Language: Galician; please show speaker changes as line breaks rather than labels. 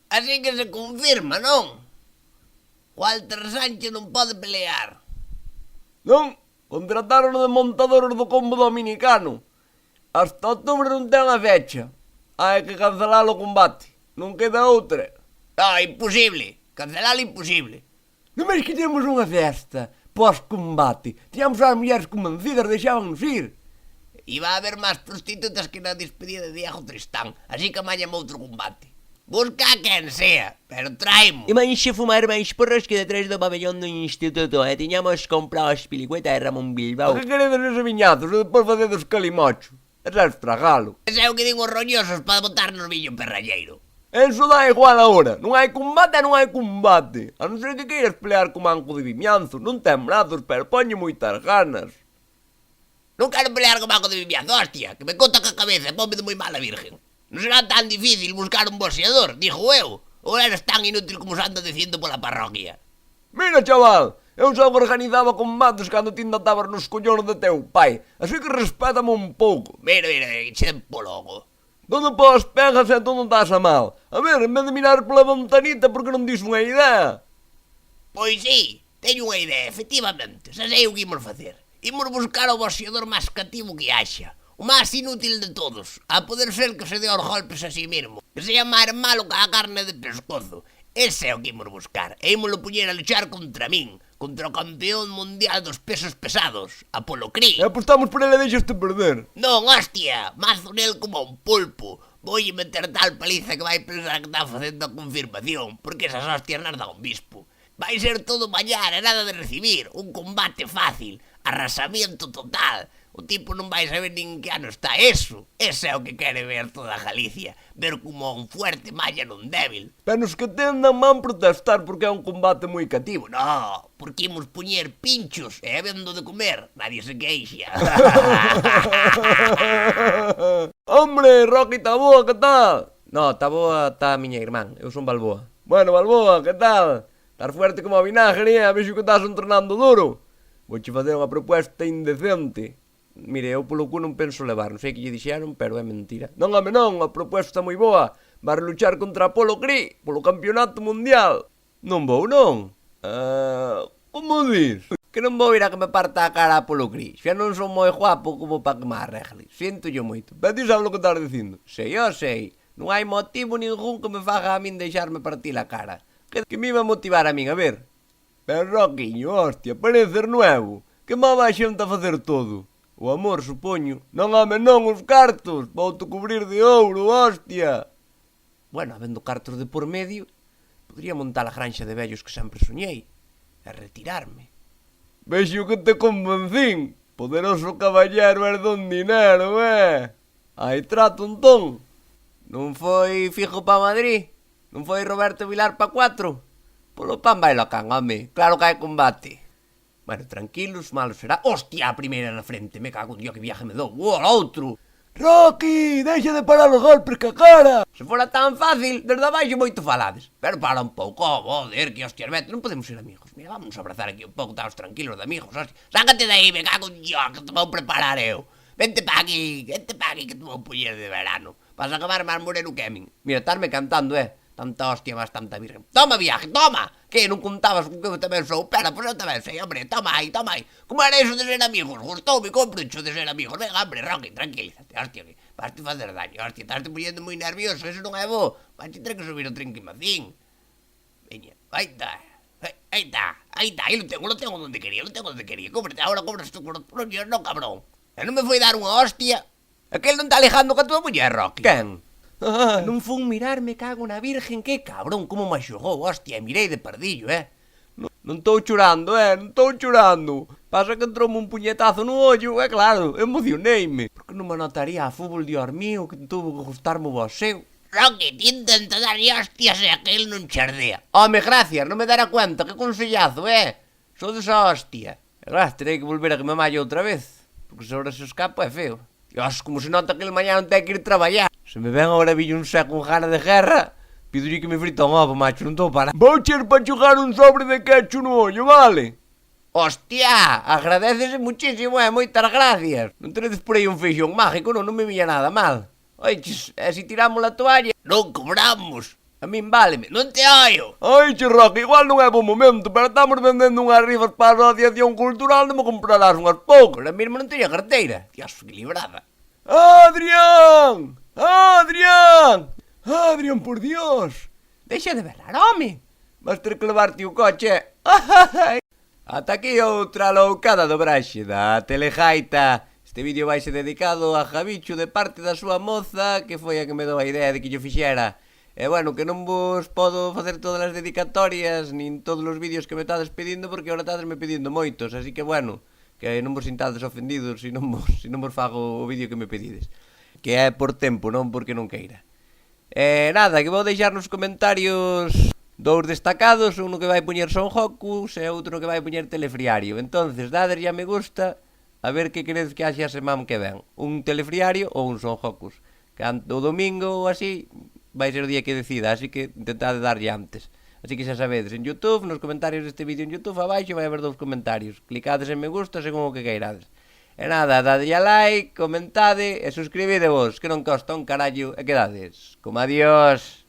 Así que se confirma, non? Walter Sánchez non pode pelear.
Non, contrataron de montadores do combo dominicano. Hasta outubro non ten a fecha. Hai que cancelar o combate. Non queda outra.
Imposible. Cancelar imposible.
Non máis que temos unha festa pós-combate. Tiñamos as mulleres convencidas, deixábanos ir.
Iba a haber máis prostitutas que na despedida de Diego Tristán. Así que amañame outro combate. Busca a quen sea, pero traimo.
E manxe fumar máis porros que detrás do pabellón do instituto. E tiñamos comprado as pilicuetas de Ramón Bilbao.
O que queredes ese viñazos e depois facedes calimocho? Ese é estragalo.
Ese é o que din os roñosos para botarnos villo perralleiro.
Eso dá igual agora. Non hai combate e non hai combate. A non ser que queiras pelear co manco de Vimianzo. Non ten brazos, pero poñe moitas ganas.
Non quero pelear con Manco de Vimianzo, hostia, que me conta ca cabeza e ponme de moi mala virgen. Non será tan difícil buscar un boxeador, dixo eu. Ou eres tan inútil como se anda dicindo pola parroquia.
Mira, chaval, eu xa organizaba combates cando ti ainda estabas nos collóns de teu pai. Así que respétame un pouco.
Mira, chempo logo.
Donde pôs pegas e todo non das a mal. A ver, en vez de mirar pola ventanita, por que non dis unha idea?
Pois sí, teño unha idea, efectivamente. Xa sei o que imos facer. Imos buscar o boxeador máis cativo que haxa. O máis inútil de todos. A poder ser que se dé os golpes a si mesmo. Que sea máis malo que a carne de pescozo. Ese é o que imos buscar. E ímoslo puñer a luchar contra min. Contra o campeón mundial dos pesos pesados, Apolo Creed.
E apostamos por ele e deixaste perder.
Non, hostia, mazo nel como un pulpo. Voy meter tal paliza que vai pensar que está facendo a confirmación, porque esas hostias nas dá un bispo. Vai ser todo mallar e nada de recibir. Un combate fácil, arrasamiento total. O tipo non vai saber nin que ano está eso. Ese é o que quere ver toda Galicia. Ver como un fuerte malla nun débil.
Pero os que tendan man protestar porque é un combate moi cativo.
No, porque imos puñer pinchos e habendo de comer, nadie se queixa.
Hombre, Rocky Taboa, que tal?
No, Taboa está a miña irmán. Eu son Balboa.
Bueno, Balboa, que tal? Estás fuerte como a vinagre, a vexo que estás entrenando duro. Vouche facer unha proposta indecente. Mire, eu polo cu non penso levar, non sei que lle dixeron, pero é mentira. Non, home, non, a proposta moi boa. Vas luchar contra Apolo Creed polo campeonato mundial. Non vou, non? Como dis?
Que non vou ir a que me parta a cara a Apolo Creed. Xa non son moi guapo como para que me arregle. Siento yo moito.
Pero ti sabes o que estás dicindo.
Sei, eu sei. Non hai motivo ningún que me faga a min deixarme partir a cara. Que me iba a motivar a min, a ver?
Pero, Roquiño, hostia, pareces nuevo. Que má vai xente a facer todo? O amor, supoño. Non, home, non, os cartos. Vou-te cubrir de ouro, hostia.
Bueno, habendo cartos de por medio, podría montar a granxa de vellos que sempre soñei. E retirarme.
Vexo que te convencín. Poderoso caballero é don dinero, Hai trato, entón.
Non foi Fijo pa Madrid? Non foi Roberto Vilar pa 4? Polo pan vai lo can, home. Claro que hai combate. Bueno, tranquilos, malo será. Hostia, a primeira na frente. Me cago en Dios, que viaje me dou. Outro.
Rocky, deixa de parar os golpes ca cara.
Se fora tan fácil, desde abaixo moito falades. Pero para un pouco, joder, que hostias, vete, non podemos ser amigos. Mira, vamos a abrazar aquí un pouco, estamos tranquilos de amigos, hostia. Sácate de aí, me cago en Dios, que te vou preparar eu. Vente pa aquí, que te vou puñer de verano. Vas a acabar máis moreno que a min. Mira, estarme cantando, Tanta hostia máis tanta virgen. Toma, viaje, toma! Que, non contabas con que eu tamén sou? Pera, pois eu tamén sei, hombre, toma aí. Como era eso de ser amigos? Gustoume, comprencho de ser amigos. Venga, hombre, Rocky, tranquilízate, hostia, que vas-te facer daño, hostia, estás-te poniendo moi nervioso, eso non é bo. Vas-te ter que subir o trinquimacín. Veña, aí está, aí lo tengo donde quería, Cómprate, ahora cobras tú con os propios, no, cabrón. E non me foi dar unha hostia. Aquel non está alejando con a tua muller, Rocky.
Quen?
Non fun mirar, me cago na virgen, que cabrón, como me xogou, hostia, mirei de perdillo,
Non estou chorando, non estou chorando. Pasa que entroume un puñetazo no ollo, claro, emocioneime.
Por que non me anotaría a fútbol, Dios mío, que tuvo que gustarme o boxeo?
Rocky, ti intenta darlle hostias e aquel non chardea.
Home, gracias, non me dará cuenta, que consellazo, Sou desa hostia. Agora terei que volver a que me malle outra vez, porque se ahora se escapa é feo. Dios, como se nota que el mañá non ten que ir traballar. Se me ven agora villo un seco con gana de guerra, pidolle que me frita un ovo, macho, non estou para.
Vou ir para chugar un sobre de ketchup no ollo, vale?
Hostia, agradecese muchísimo, moitas gracias. Non teredes por aí un feixón mágico, non me villa nada mal. Oiches, e se tiramos a toalla?
Non cobramos.
A min váleme.
Non te oio.
Ai, che Roque, igual non é bon momento, pero estamos vendendo unhas rifas para a Asociación Cultural, non me comprarás unhas poucas.
Ahora mesmo non teño carteira. Dios, que librada.
Adrián! Adrián! Adrián, por Dios!
Deixa de berrar, home.
Vas ter que levarte o coche. Ata aquí outra loucada do Braxe da Telejaita. Este vídeo vai ser dedicado a Javichu de parte da súa moza, que foi a que me dou a idea de que yo fixera. E bueno, que non vos podo facer todas as dedicatorias, nin todos os vídeos que me estades pedindo, porque ahora estades me pedindo moitos, así que bueno, que non vos sintades ofendidos se non vos fago o vídeo que me pedides. Que é por tempo, non porque non queira. Nada, que vou deixar nos comentarios dous destacados, uno que vai poñer Son Hokus e outro que vai poñer Telefriario. Entonces, dades ya me gusta, a ver que queredes que haxe a semana que ven. Un Telefriario ou un Son Hokus. Que o domingo ou así vai ser o día que decida, así que intentade darlle antes. Así que xa sabedes, en YouTube, nos comentarios deste vídeo en YouTube, abaixo vai haber dous comentarios. Clicades en me gusta según o que queirades. E nada, dadlle a like, comentade e suscribidevos, que non costa un carallo, e quedades. Como adiós.